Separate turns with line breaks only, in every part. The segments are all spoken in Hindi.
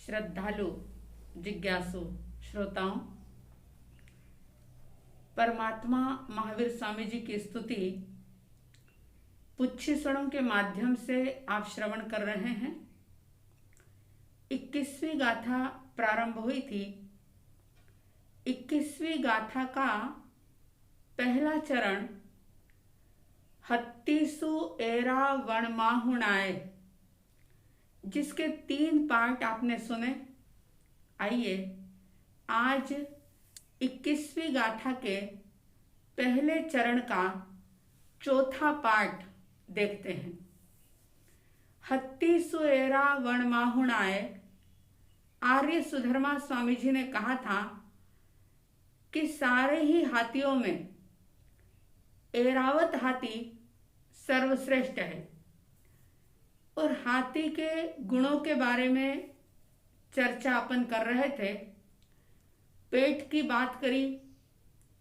श्रद्धालु जिज्ञासु श्रोताओं, परमात्मा महावीर स्वामी जी की स्तुति पुच्छी स्वरों के माध्यम से आप श्रवण कर रहे हैं। 21वीं गाथा प्रारंभ हुई थी। 21वीं गाथा का पहला चरण हत्तीसु एरा वणमाहुणाय, जिसके 3 पार्ट आपने सुने। आइए आज 21वीं गाथा के पहले चरण का चौथा पार्ट देखते हैं। हत्तीसु एरा वणमाहुणाय, आर्य सुधर्मा स्वामी जी ने कहा था कि सारे ही हाथियों में एरावत हाथी सर्वश्रेष्ठ है। और हाथी के गुणों के बारे में चर्चा अपन कर रहे थे। पेट की बात करी,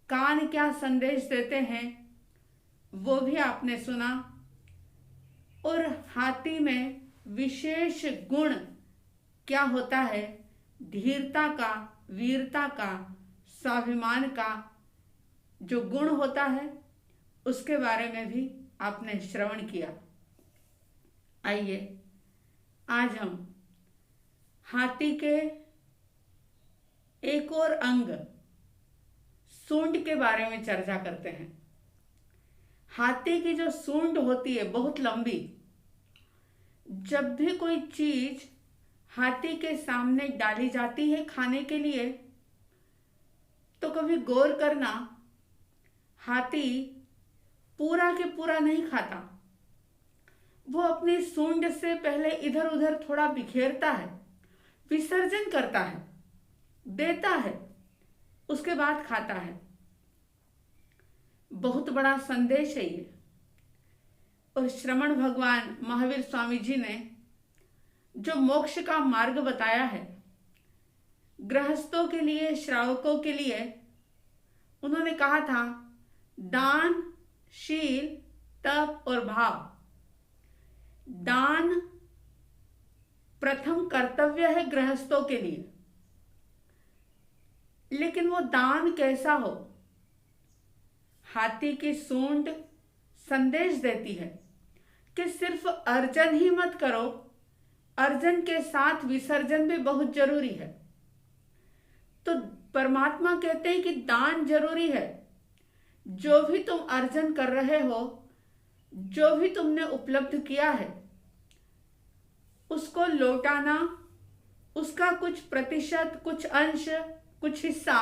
कान क्या संदेश देते हैं वो भी आपने सुना। और हाथी में विशेष गुण क्या होता है, धीरता का, वीरता का, स्वाभिमान का जो गुण होता है उसके बारे में भी आपने श्रवण किया। आइए आज हम हाथी के एक और अंग सूंड के बारे में चर्चा करते हैं। हाथी की जो सूंड होती है बहुत लंबी। जब भी कोई चीज हाथी के सामने डाली जाती है खाने के लिए तो कभी गौर करना, हाथी पूरा के पूरा नहीं खाता। वो अपनी सूंड से पहले इधर उधर थोड़ा बिखेरता है, विसर्जन करता है, देता है, उसके बाद खाता है। बहुत बड़ा संदेश है ये। और श्रमण भगवान महावीर स्वामी जी ने जो मोक्ष का मार्ग बताया है गृहस्थों के लिए, श्रावकों के लिए, उन्होंने कहा था दान, शील, तप और भाव। दान प्रथम कर्तव्य है गृहस्थों के लिए, लेकिन वो दान कैसा हो? हाथी की सूंड संदेश देती है कि सिर्फ अर्जन ही मत करो, अर्जन के साथ विसर्जन भी बहुत जरूरी है। तो परमात्मा कहते हैं कि दान जरूरी है। जो भी तुम अर्जन कर रहे हो, जो भी तुमने उपलब्ध किया है, उसको लौटाना, उसका कुछ प्रतिशत, कुछ अंश, कुछ हिस्सा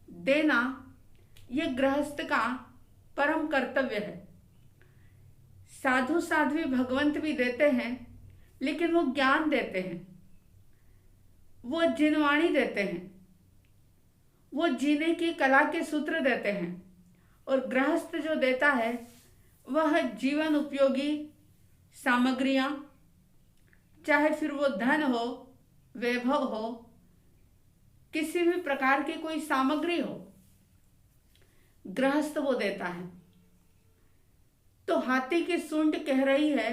देना, यह गृहस्थ का परम कर्तव्य है। साधु साध्वी भगवंत भी देते हैं, लेकिन वो ज्ञान देते हैं, वो जिनवाणी देते हैं, वो जीने की कला के सूत्र देते हैं। और गृहस्थ जो देता है वह जीवन उपयोगी सामग्रियां, चाहे फिर वो धन हो, वैभव हो, किसी भी प्रकार की कोई सामग्री हो, गृहस्थ वो देता है। तो हाथी की सूंड कह रही है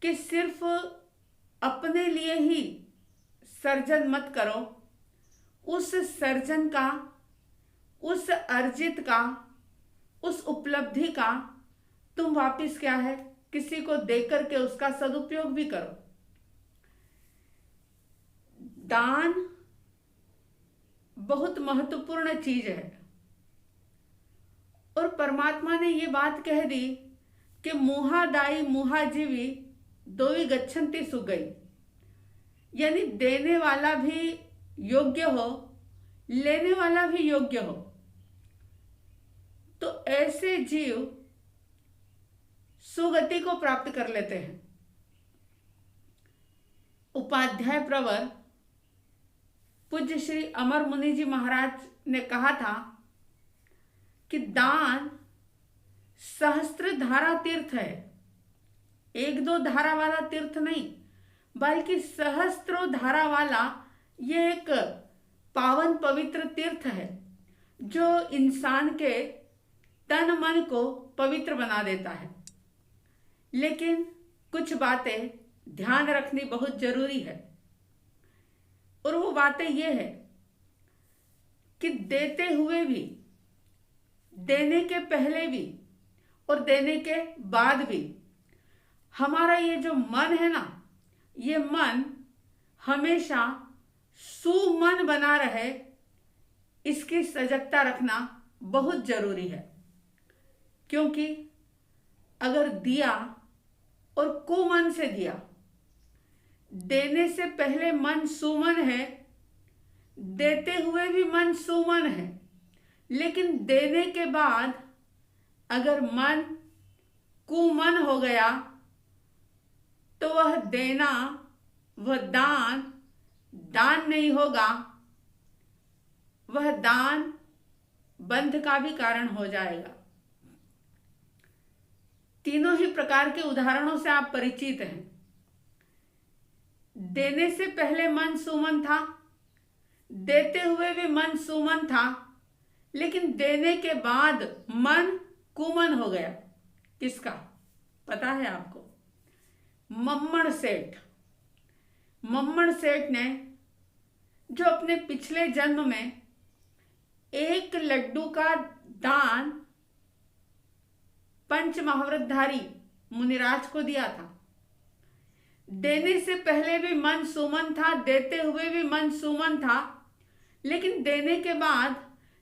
कि सिर्फ अपने लिए ही सर्जन मत करो, उस सर्जन का, उस अर्जित का, उस उपलब्धि का तुम वापिस क्या है, किसी को देकर के उसका सदुपयोग भी करो। दान बहुत महत्वपूर्ण चीज है। और परमात्मा ने ये बात कह दी कि मुहा दाई मुहा जीवी दोई गच्छन्ति सुगई, यानी देने वाला भी योग्य हो, लेने वाला भी योग्य हो। तो ऐसे जीव सुगति को प्राप्त कर लेते हैं। उपाध्याय प्रवर पूज्य श्री अमर मुनि जी महाराज ने कहा था कि दान सहस्त्र धारा तीर्थ है। 1-2 धारा वाला तीर्थ नहीं, बल्कि सहस्त्रों धारा वाला ये एक पावन पवित्र तीर्थ है जो इंसान के तन मन को पवित्र बना देता है। लेकिन कुछ बातें ध्यान रखनी बहुत जरूरी है। और वो बातें ये है कि देते हुए भी, देने के पहले भी और देने के बाद भी हमारा ये जो मन है ना, ये मन हमेशा सुमन बना रहे, इसकी सजगता रखना बहुत जरूरी है। क्योंकि अगर दिया और कुमन से दिया, देने से पहले मन सुमन है, देते हुए भी मन सुमन है, लेकिन देने के बाद अगर मन कुमन हो गया तो वह देना, वह दान दान नहीं होगा, वह दान बंध का भी कारण हो जाएगा। तीनों ही प्रकार के उदाहरणों से आप परिचित हैं। देने से पहले मन सुमन था, देते हुए भी मन सुमन था, लेकिन देने के बाद मन कुमन हो गया। किसका पता है आपको? मम्मण सेठ। मम्मण सेठ ने जो अपने पिछले जन्म में 1 लड्डू का दान पंच महाव्रतधारी मुनिराज को दिया था। देने से पहले भी मन सुमन था, देते हुए भी मन सुमन था, लेकिन देने के बाद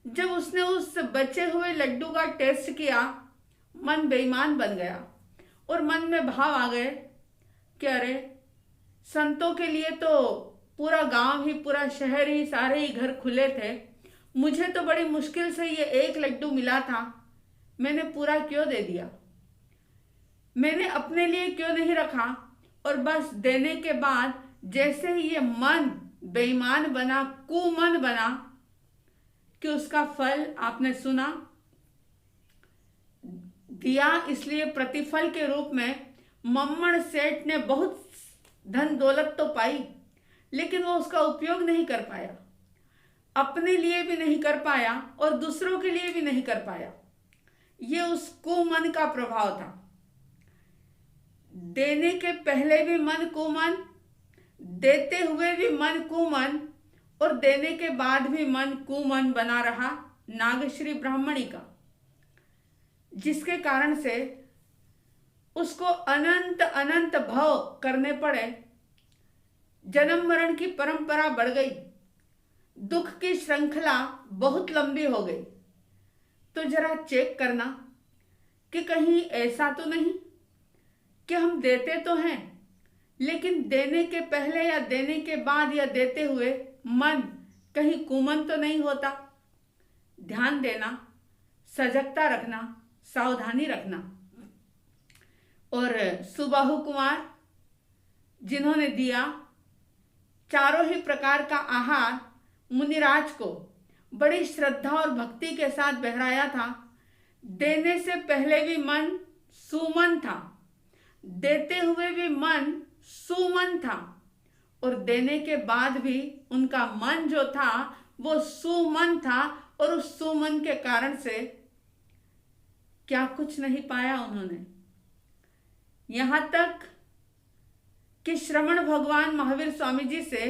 जब उसने उस बचे हुए लड्डू का टेस्ट किया, मन बेईमान बन गया और मन में भाव आ गए कि अरे, संतों के लिए तो पूरा गांव ही, पूरा शहर ही, सारे ही घर खुले थे, मुझे तो बड़ी मुश्किल से ये 1 लड्डू मिला था, मैंने पूरा क्यों दे दिया? मैंने अपने लिए क्यों नहीं रखा? और बस देने के बाद जैसे ही ये मन बेईमान बना, कुमन बना, कि उसका फल आपने सुना। दिया इसलिए प्रतिफल के रूप में मम्मण सेठ ने बहुत धन दौलत तो पाई, लेकिन वो उसका उपयोग नहीं कर पाया, अपने लिए भी नहीं कर पाया और दूसरों के लिए भी नहीं कर पाया। ये उस कुमन का प्रभाव था। देने के पहले भी मन कुमन, देते हुए भी मन कुमन और देने के बाद भी मन कुमन बना रहा नागश्री ब्राह्मणी का, जिसके कारण से उसको अनंत अनंत भव करने पड़े, जन्म मरण की परंपरा बढ़ गई, दुख की श्रृंखला बहुत लंबी हो गई। तो जरा चेक करना कि कहीं ऐसा तो नहीं कि हम देते तो हैं, लेकिन देने के पहले या देने के बाद या देते हुए मन कहीं कुमन तो नहीं होता। ध्यान देना, सजगता रखना, सावधानी रखना। और सुबाहु कुमार जिन्होंने दिया, चारों ही प्रकार का आहार मुनिराज को बड़ी श्रद्धा और भक्ति के साथ बहराया था। देने से पहले भी मन सुमन था, देते हुए भी मन सुमन था और देने के बाद भी उनका मन जो था वो सुमन था। और उस सुमन के कारण से क्या कुछ नहीं पाया उन्होंने, यहां तक कि श्रवण भगवान महावीर स्वामी जी से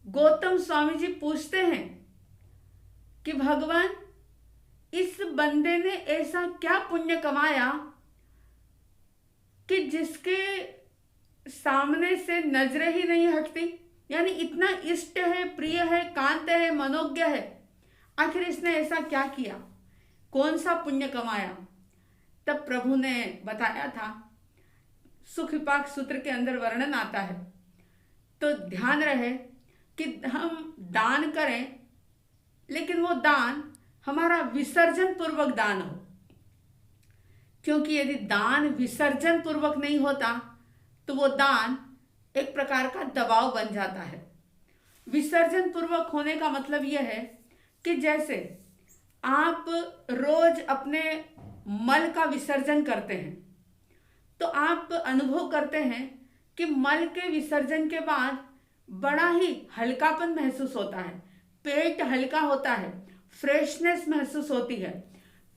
गौतम स्वामी जी पूछते हैं कि भगवान, इस बंदे ने ऐसा क्या पुण्य कमाया कि जिसके सामने से नजरें ही नहीं हटती, यानी इतना इष्ट है, प्रिय है, कांत है, मनोज्ञ है, आखिर इसने ऐसा क्या किया, कौन सा पुण्य कमाया? तब प्रभु ने बताया था, सुख विपाक सूत्र के अंदर वर्णन आता है। तो ध्यान रहे कि हम दान करें, लेकिन वो दान हमारा विसर्जन पूर्वक दान हो, क्योंकि यदि दान विसर्जन पूर्वक नहीं होता तो वो दान एक प्रकार का दबाव बन जाता है। विसर्जन पूर्वक होने का मतलब यह है कि जैसे आप रोज अपने मल का विसर्जन करते हैं, तो आप अनुभव करते हैं कि मल के विसर्जन के बाद बड़ा ही हल्कापन महसूस होता है, पेट हल्का होता है, फ्रेशनेस महसूस होती है।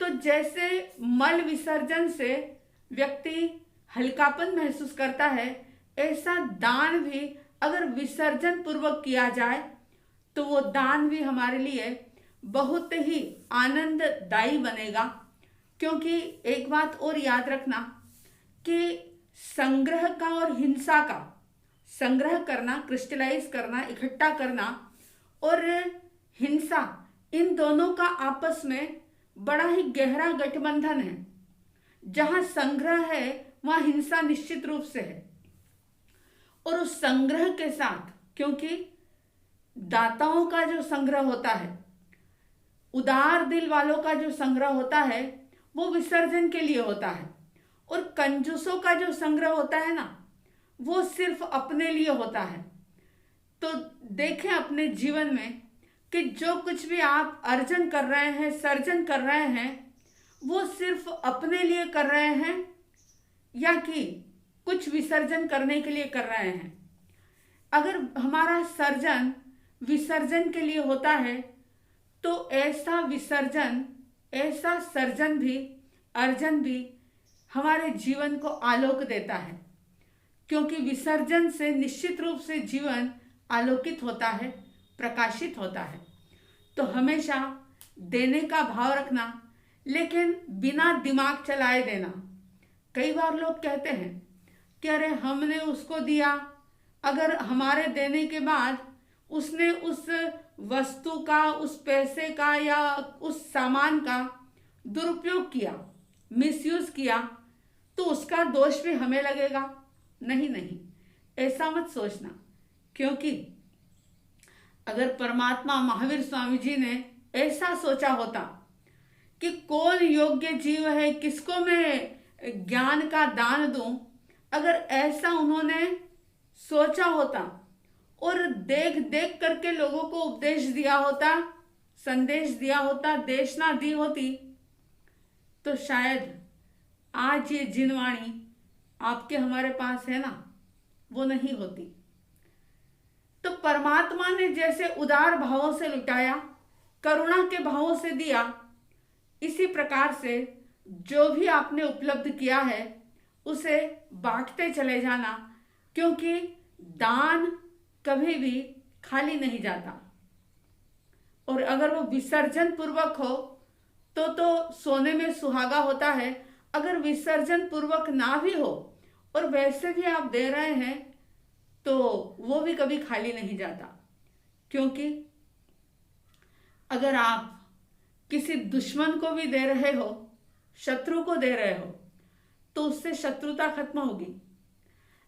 तो जैसे मल विसर्जन से व्यक्ति हल्कापन महसूस करता है, ऐसा दान भी अगर विसर्जन पूर्वक किया जाए तो वो दान भी हमारे लिए बहुत ही आनंददायी बनेगा। क्योंकि एक बात और याद रखना कि संग्रह का और हिंसा का, संग्रह करना, क्रिस्टलाइज करना, इकट्ठा करना और हिंसा, इन दोनों का आपस में बड़ा ही गहरा गठबंधन है। जहां संग्रह है वहां हिंसा निश्चित रूप से है। और उस संग्रह के साथ, क्योंकि दाताओं का जो संग्रह होता है, उदार दिल वालों का जो संग्रह होता है, वो विसर्जन के लिए होता है। और कंजूसों का जो संग्रह होता है ना, वो सिर्फ अपने लिए होता है। तो देखें अपने जीवन में कि जो कुछ भी आप अर्जन कर रहे हैं, सर्जन कर रहे हैं, वो सिर्फ अपने लिए कर रहे हैं या कि कुछ विसर्जन करने के लिए कर रहे हैं। अगर हमारा सर्जन विसर्जन के लिए होता है तो ऐसा विसर्जन, ऐसा सर्जन भी, अर्जन भी हमारे जीवन को आलोक देता है। क्योंकि विसर्जन से निश्चित रूप से जीवन आलोकित होता है, प्रकाशित होता है। तो हमेशा देने का भाव रखना, लेकिन बिना दिमाग चलाए देना। कई बार लोग कहते हैं कि अरे हमने उसको दिया, अगर हमारे देने के बाद उसने उस वस्तु का, उस पैसे का या उस सामान का दुरुपयोग किया, मिसयूज किया, तो उसका दोष भी हमें लगेगा। नहीं नहीं, ऐसा मत सोचना। क्योंकि अगर परमात्मा महावीर स्वामी जी ने ऐसा सोचा होता कि कौन योग्य जीव है, किसको मैं ज्ञान का दान दूं, अगर ऐसा उन्होंने सोचा होता और देख देख करके लोगों को उपदेश दिया होता, संदेश दिया होता, देशना दी होती, तो शायद आज ये जिनवाणी आपके हमारे पास है ना, वो नहीं होती। तो परमात्मा ने जैसे उदार भावों से लुटाया, करुणा के भावों से दिया, इसी प्रकार से जो भी आपने उपलब्ध किया है उसे बांटते चले जाना। क्योंकि दान कभी भी खाली नहीं जाता। और अगर वो विसर्जन पूर्वक हो तो सोने में सुहागा होता है। अगर विसर्जन पूर्वक ना भी हो और वैसे भी आप दे रहे हैं तो वो भी कभी खाली नहीं जाता। क्योंकि अगर आप किसी दुश्मन को भी दे रहे हो, शत्रु को दे रहे हो, तो उससे शत्रुता खत्म होगी।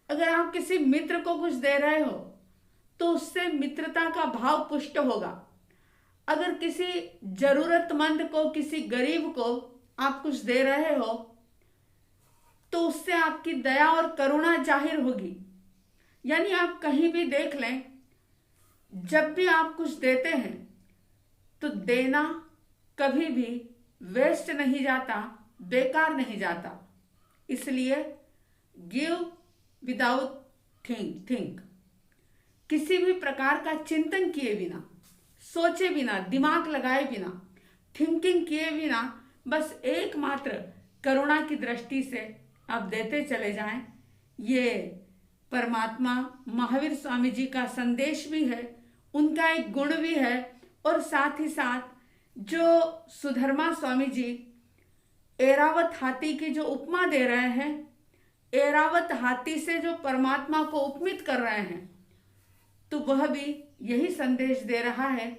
अगर आप किसी मित्र को कुछ दे रहे हो तो उससे मित्रता का भाव पुष्ट होगा। अगर किसी जरूरतमंद को, किसी गरीब को आप कुछ दे रहे हो तो उससे आपकी दया और करुणा जाहिर होगी। यानी आप कहीं भी देख लें, जब भी आप कुछ देते हैं तो देना कभी भी वेस्ट नहीं जाता, बेकार नहीं जाता। इसलिए गिव विदाउट थिंक, किसी भी प्रकार का चिंतन किए बिना, सोचे बिना, दिमाग लगाए बिना, थिंकिंग किए बिना, बस एकमात्र करुणा की दृष्टि से आप देते चले जाएं। ये परमात्मा महावीर स्वामी जी का संदेश भी है, उनका एक गुण भी है। और साथ ही साथ जो सुधर्मा स्वामी जी ऐरावत हाथी की जो उपमा दे रहे हैं, ऐरावत हाथी से जो परमात्मा को उपमित कर रहे हैं, तो वह भी यही संदेश दे रहा है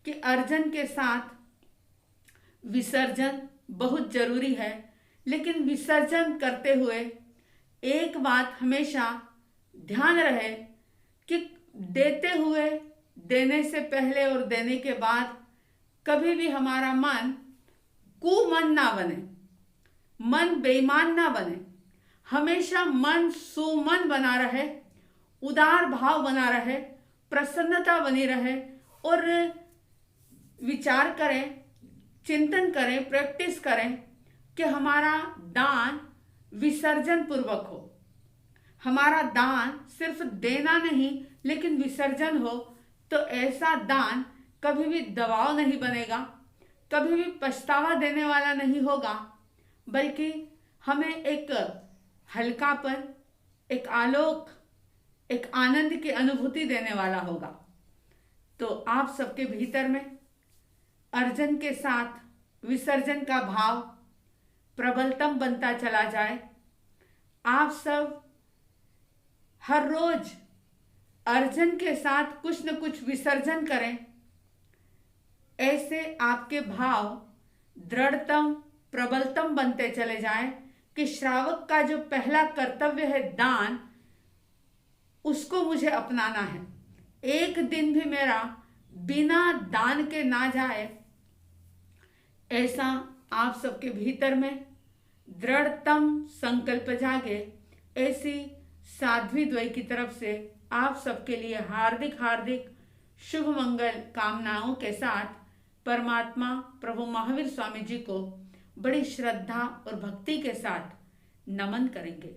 कि अर्जन के साथ विसर्जन बहुत जरूरी है। लेकिन विसर्जन करते हुए एक बात हमेशा ध्यान रहे कि देते हुए, देने से पहले और देने के बाद कभी भी हमारा मन कुमन ना बने, मन बेईमान ना बने। हमेशा मन सुमन बना रहे, उदार भाव बना रहे, प्रसन्नता बनी रहे और विचार करें, चिंतन करें, प्रैक्टिस करें कि हमारा दान विसर्जन पूर्वक हो। हमारा दान सिर्फ देना नहीं लेकिन विसर्जन हो, तो ऐसा दान कभी भी दबाव नहीं बनेगा, कभी भी पछतावा देने वाला नहीं होगा, बल्कि हमें एक हल्कापन, एक आलोक एक आनंद की अनुभूति देने वाला होगा। तो आप सबके भीतर में अर्जन के साथ विसर्जन का भाव प्रबलतम बनता चला जाए। आप सब हर रोज अर्जन के साथ कुछ न कुछ विसर्जन करें। ऐसे आपके भाव दृढ़तम प्रबलतम बनते चले जाएं कि श्रावक का जो पहला कर्तव्य है दान, उसको मुझे अपनाना है। एक दिन भी मेरा बिना दान के ना जाए, ऐसा आप सबके भीतर में दृढ़तम संकल्प जागे। ऐसी साध्वी द्वय की तरफ से आप सबके लिए हार्दिक हार्दिक शुभ मंगल कामनाओं के साथ परमात्मा प्रभु महावीर स्वामी जी को बड़ी श्रद्धा और भक्ति के साथ नमन करेंगे।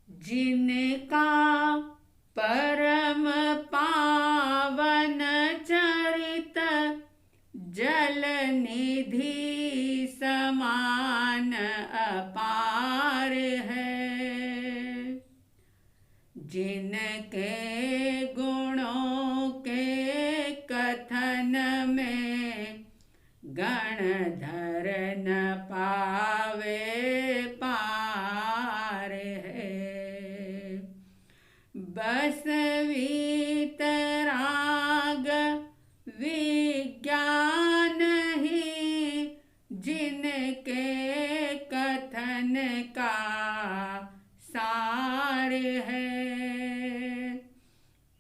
जिनका परम पावन चरित जल निधि समान अपार है, जिनके गुणों के कथन में गणधर न पावे पार है, बस वीतराग विज्ञान ही जिनके कथन का सार है,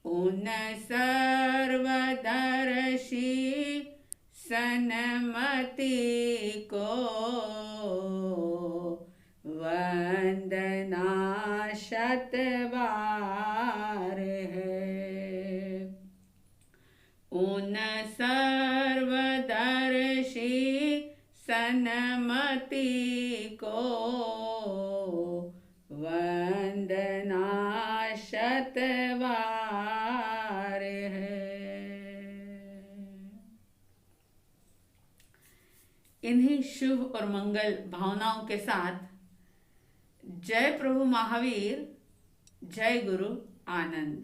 उन सर्वदर्शी सन्मति को वंदना शतबार है, उन सर्वदर्शी सन्मति को वंदना शतबार है। इन्हीं शुभ और मंगल भावनाओं के साथ जय प्रभु महावीर, जय गुरु आनंद।